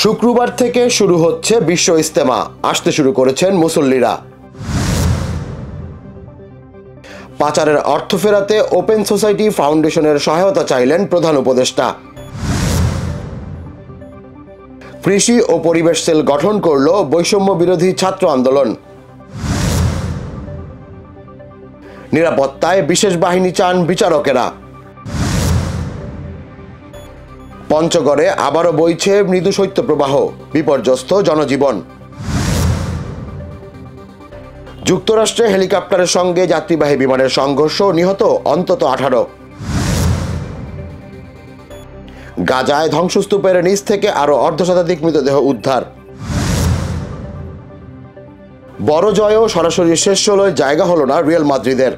শুক্রবার থেকে শুরু হচ্ছে বিশ্ব ইজতেমা, আসতে শুরু করেছেন মুসল্লিরা। পাচারের অর্থ ফেরাতে ওপেন সোসাইটি ফাউন্ডেশনের সহায়তা চাইলেন প্রধান উপদেষ্টা। কৃষি ও পরিবেশ সেল গঠন করল বৈষম্য বিরোধী ছাত্র আন্দোলন। নিরাপত্তায় বিশেষ বাহিনী চান বিচারকেরা। পঞ্চগড়ে আবারও বইছে মৃদু শৈত্যপ্রবাহ, বিপর্যস্ত জনজীবন। যুক্তরাষ্ট্রে হেলিকপ্টারের সঙ্গে যাত্রীবাহী বিমানের সংঘর্ষ, নিহত অন্তত 18। গাজায় ধ্বংসস্তূপের নিচ থেকে আরও অর্ধশতাধিক মৃতদেহ উদ্ধার। বড় জয়েও সরাসরি শেষ ষোলোয় জায়গা হলো না রিয়াল মাদ্রিদের।